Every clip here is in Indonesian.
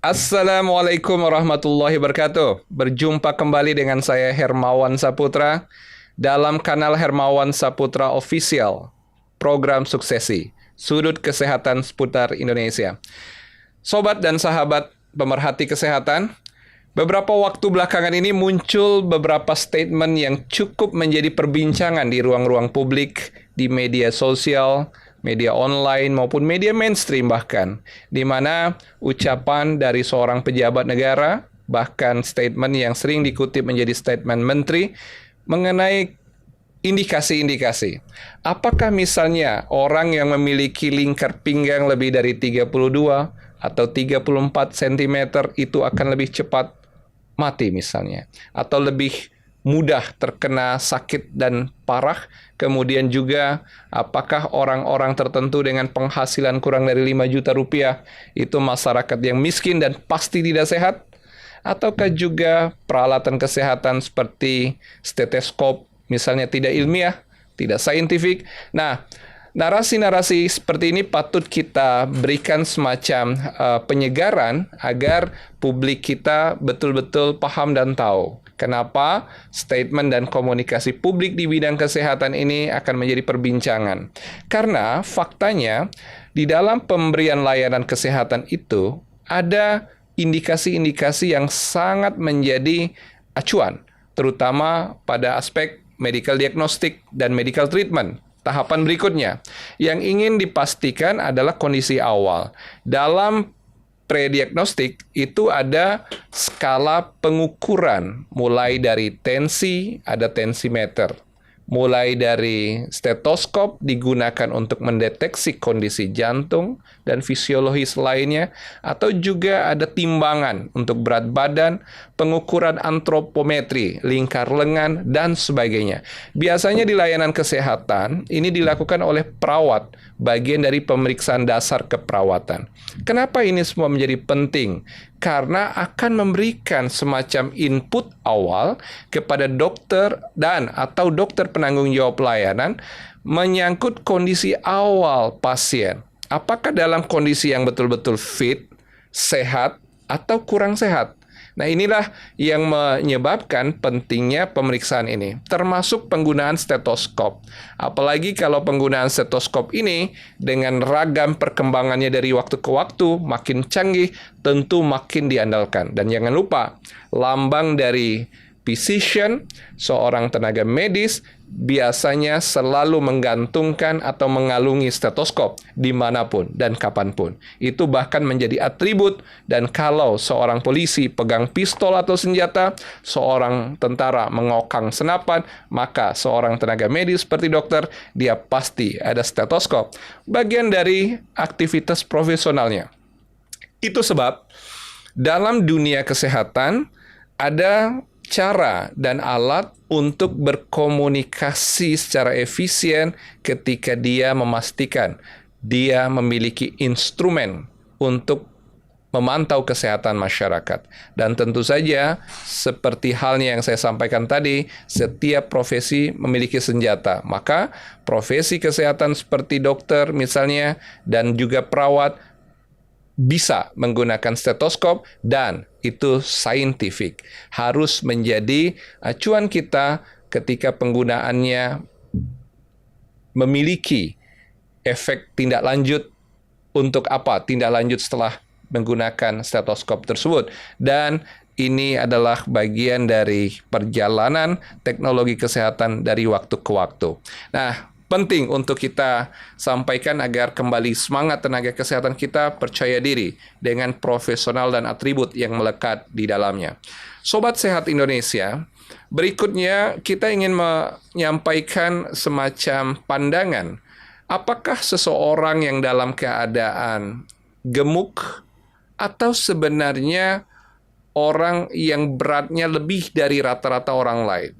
Assalamualaikum warahmatullahi wabarakatuh. Berjumpa kembali dengan saya Hermawan Saputra dalam kanal Hermawan Saputra Official, program suksesi, sudut kesehatan seputar Indonesia. Sobat dan sahabat pemerhati kesehatan, beberapa waktu belakangan ini muncul beberapa statement yang cukup menjadi perbincangan di ruang-ruang publik, di media sosial, media online maupun media mainstream bahkan, di mana ucapan dari seorang pejabat negara, bahkan statement yang sering dikutip menjadi statement menteri, mengenai indikasi-indikasi. Apakah misalnya orang yang memiliki lingkar pinggang lebih dari 32 atau 34 cm itu akan lebih cepat mati misalnya, atau lebih mudah terkena sakit dan parah. Kemudian juga apakah orang-orang tertentu dengan penghasilan kurang dari 5 juta rupiah itu masyarakat yang miskin dan pasti tidak sehat? Ataukah juga peralatan kesehatan seperti stetoskop misalnya tidak ilmiah, tidak saintifik? Nah, narasi-narasi seperti ini patut kita berikan semacam penyegaran agar publik kita betul-betul paham dan tahu kenapa statement dan komunikasi publik di bidang kesehatan ini akan menjadi perbincangan. Karena faktanya di dalam pemberian layanan kesehatan itu ada indikasi-indikasi yang sangat menjadi acuan, terutama pada aspek medical diagnostic dan medical treatment. Tahapan berikutnya yang ingin dipastikan adalah kondisi awal. Dalam prediagnostik itu ada skala pengukuran, mulai dari tensi, ada tensimeter. Mulai dari stetoskop digunakan untuk mendeteksi kondisi jantung dan fisiologis lainnya, atau juga ada timbangan untuk berat badan, pengukuran antropometri, lingkar lengan, dan sebagainya. Biasanya di layanan kesehatan, ini dilakukan oleh perawat, bagian dari pemeriksaan dasar keperawatan. Kenapa ini semua menjadi penting? Karena akan memberikan semacam input awal kepada dokter dan atau dokter penanggung jawab layanan menyangkut kondisi awal pasien. Apakah dalam kondisi yang betul-betul fit, sehat, atau kurang sehat? Nah, inilah yang menyebabkan pentingnya pemeriksaan ini, termasuk penggunaan stetoskop. Apalagi kalau penggunaan stetoskop ini dengan ragam perkembangannya dari waktu ke waktu makin canggih, tentu makin diandalkan. Dan jangan lupa, lambang dari physician, seorang tenaga medis, biasanya selalu menggantungkan atau mengalungi stetoskop dimanapun dan kapanpun. Itu bahkan menjadi atribut, dan kalau seorang polisi pegang pistol atau senjata, seorang tentara mengokang senapan, maka seorang tenaga medis seperti dokter, dia pasti ada stetoskop. Bagian dari aktivitas profesionalnya. Itu sebab dalam dunia kesehatan ada cara dan alat untuk berkomunikasi secara efisien ketika dia memastikan dia memiliki instrumen untuk memantau kesehatan masyarakat. Dan tentu saja, seperti halnya yang saya sampaikan tadi, setiap profesi memiliki senjata. Maka profesi kesehatan seperti dokter misalnya, dan juga perawat, bisa menggunakan stetoskop, dan itu saintifik. Harus menjadi acuan kita ketika penggunaannya memiliki efek tindak lanjut. Untuk apa tindak lanjut setelah menggunakan stetoskop tersebut? Dan ini adalah bagian dari perjalanan teknologi kesehatan dari waktu ke waktu. Nah, penting untuk kita sampaikan agar kembali semangat tenaga kesehatan kita percaya diri dengan profesional dan atribut yang melekat di dalamnya. Sobat Sehat Indonesia, berikutnya kita ingin menyampaikan semacam pandangan. Apakah seseorang yang dalam keadaan gemuk atau sebenarnya orang yang beratnya lebih dari rata-rata orang lain?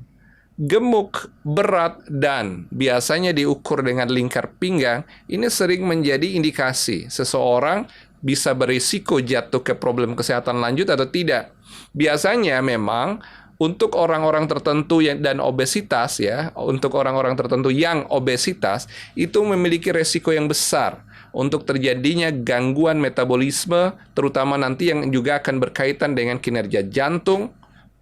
Gemuk, berat, dan biasanya diukur dengan lingkar pinggang, ini sering menjadi indikasi seseorang bisa berisiko jatuh ke problem kesehatan lanjut atau tidak. Biasanya memang untuk orang-orang tertentu dan obesitas, ya, untuk orang-orang tertentu yang obesitas itu memiliki resiko yang besar untuk terjadinya gangguan metabolisme, terutama nanti yang juga akan berkaitan dengan kinerja jantung,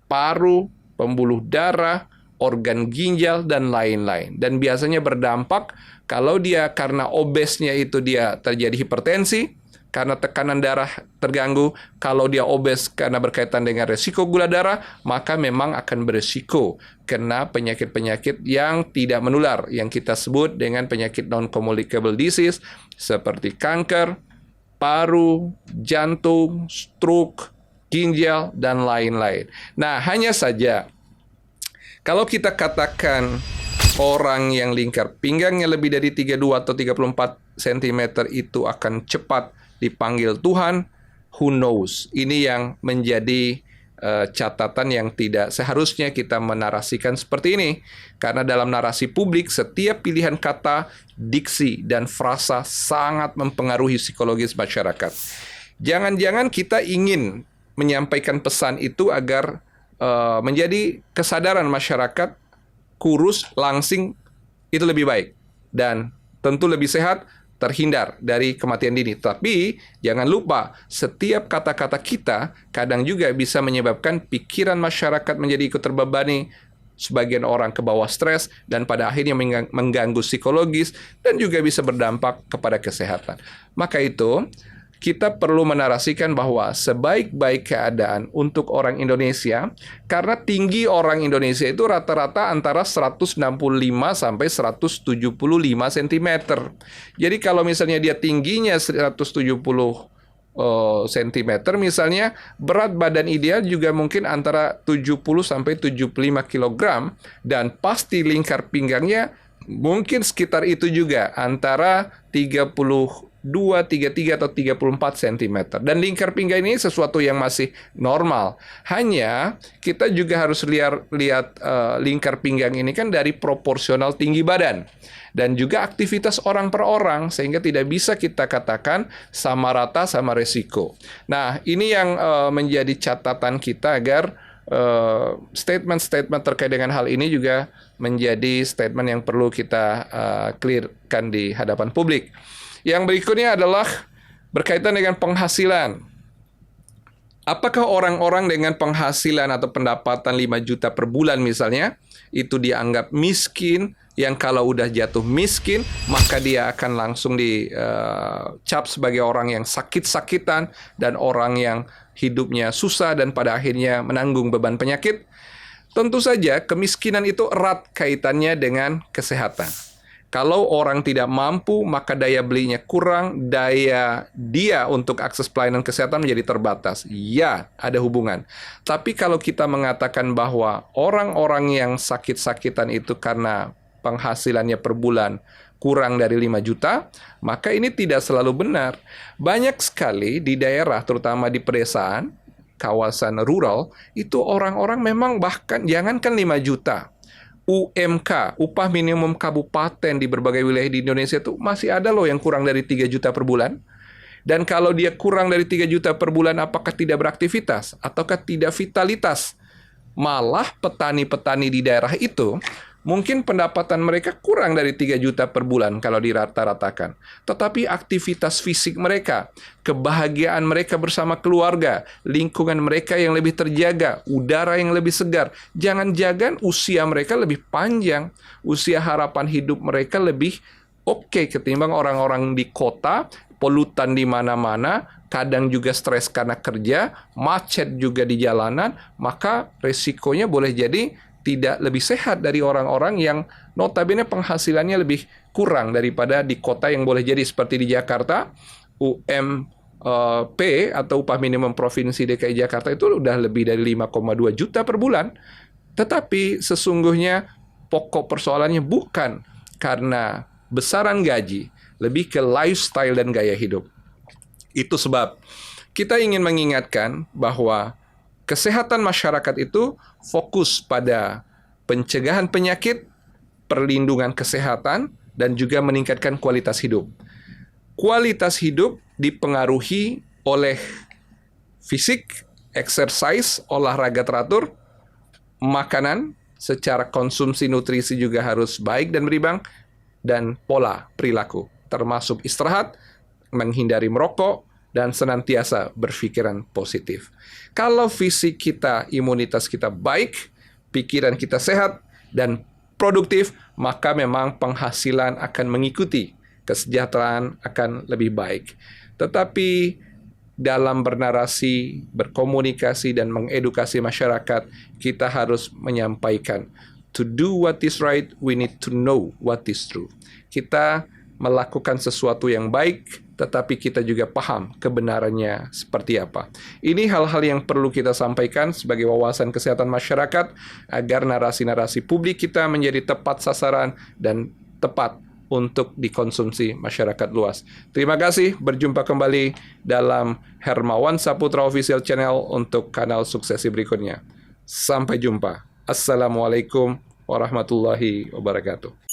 paru, pembuluh darah, organ ginjal, dan lain-lain. Dan biasanya berdampak kalau dia karena obesnya itu dia terjadi hipertensi, karena tekanan darah terganggu. Kalau dia obes karena berkaitan dengan resiko gula darah, maka memang akan beresiko kena penyakit-penyakit yang tidak menular, yang kita sebut dengan penyakit non-communicable disease, seperti kanker, paru, jantung, stroke, ginjal, dan lain-lain. Nah, hanya saja kalau kita katakan orang yang lingkar pinggangnya lebih dari 32 atau 34 cm itu akan cepat dipanggil Tuhan, who knows? Ini yang menjadi catatan yang tidak seharusnya kita menarasikan seperti ini. Karena dalam narasi publik, setiap pilihan kata, diksi, dan frasa sangat mempengaruhi psikologis masyarakat. Jangan-jangan kita ingin menyampaikan pesan itu agar menjadi kesadaran masyarakat kurus, langsing, itu lebih baik. Dan tentu lebih sehat, terhindar dari kematian dini. Tapi jangan lupa, setiap kata-kata kita kadang juga bisa menyebabkan pikiran masyarakat menjadi ikut terbebani, sebagian orang ke bawah stres, dan pada akhirnya mengganggu psikologis, dan juga bisa berdampak kepada kesehatan. Maka itu, kita perlu menarasikan bahwa sebaik-baik keadaan untuk orang Indonesia, karena tinggi orang Indonesia itu rata-rata antara 165 sampai 175 cm. Jadi kalau misalnya dia tingginya 170 cm misalnya, berat badan ideal juga mungkin antara 70 sampai 75 kg, dan pasti lingkar pinggangnya mungkin sekitar itu juga, antara 32, 33 atau 34 cm. Dan lingkar pinggang ini sesuatu yang masih normal. Hanya kita juga harus lihat lingkar pinggang ini kan dari proporsional tinggi badan dan juga aktivitas orang per orang, sehingga tidak bisa kita katakan sama rata sama resiko. Nah, ini yang menjadi catatan kita agar statement-statement terkait dengan hal ini juga menjadi statement yang perlu kita clearkan di hadapan publik. Yang berikutnya adalah berkaitan dengan penghasilan. Apakah orang-orang dengan penghasilan atau pendapatan 5 juta per bulan misalnya, itu dianggap miskin, yang kalau udah jatuh miskin, maka dia akan langsung dicap sebagai orang yang sakit-sakitan, dan orang yang hidupnya susah, dan pada akhirnya menanggung beban penyakit? Tentu saja kemiskinan itu erat kaitannya dengan kesehatan. Kalau orang tidak mampu, maka daya belinya kurang, daya dia untuk akses pelayanan kesehatan menjadi terbatas. Ya, ada hubungan. Tapi kalau kita mengatakan bahwa orang-orang yang sakit-sakitan itu karena penghasilannya per bulan kurang dari 5 juta, maka ini tidak selalu benar. Banyak sekali di daerah, terutama di pedesaan, kawasan rural, itu orang-orang memang bahkan jangankan 5 juta. UMK, upah minimum kabupaten di berbagai wilayah di Indonesia itu masih ada loh yang kurang dari 3 juta per bulan. Dan kalau dia kurang dari 3 juta per bulan, apakah tidak beraktivitas? Ataukah tidak vitalitas? Malah petani-petani di daerah itu, mungkin pendapatan mereka kurang dari 3 juta per bulan kalau dirata-ratakan. Tetapi aktivitas fisik mereka, kebahagiaan mereka bersama keluarga, lingkungan mereka yang lebih terjaga, udara yang lebih segar, jangan-jangan usia mereka lebih panjang, usia harapan hidup mereka lebih oke ketimbang orang-orang di kota, polutan di mana-mana, kadang juga stres karena kerja, macet juga di jalanan, maka resikonya boleh jadi tidak lebih sehat dari orang-orang yang notabene penghasilannya lebih kurang daripada di kota yang boleh jadi seperti di Jakarta, UMP atau upah minimum provinsi DKI Jakarta itu udah lebih dari 5,2 juta per bulan. Tetapi sesungguhnya pokok persoalannya bukan karena besaran gaji, lebih ke lifestyle dan gaya hidup. Itu sebab kita ingin mengingatkan bahwa kesehatan masyarakat itu fokus pada pencegahan penyakit, perlindungan kesehatan, dan juga meningkatkan kualitas hidup. Kualitas hidup dipengaruhi oleh fisik, exercise, olahraga teratur, makanan, secara konsumsi nutrisi juga harus baik dan berimbang, dan pola perilaku, termasuk istirahat, menghindari merokok, dan senantiasa berpikiran positif. Kalau fisik kita, imunitas kita baik, pikiran kita sehat, dan produktif, maka memang penghasilan akan mengikuti, kesejahteraan akan lebih baik. Tetapi dalam bernarasi, berkomunikasi, dan mengedukasi masyarakat, kita harus menyampaikan, to do what is right, we need to know what is true. Kita melakukan sesuatu yang baik, tetapi kita juga paham kebenarannya seperti apa. Ini hal-hal yang perlu kita sampaikan sebagai wawasan kesehatan masyarakat, agar narasi-narasi publik kita menjadi tepat sasaran dan tepat untuk dikonsumsi masyarakat luas. Terima kasih, berjumpa kembali dalam Hermawan Saputra Official Channel untuk kanal suksesi berikutnya. Sampai jumpa. Assalamualaikum warahmatullahi wabarakatuh.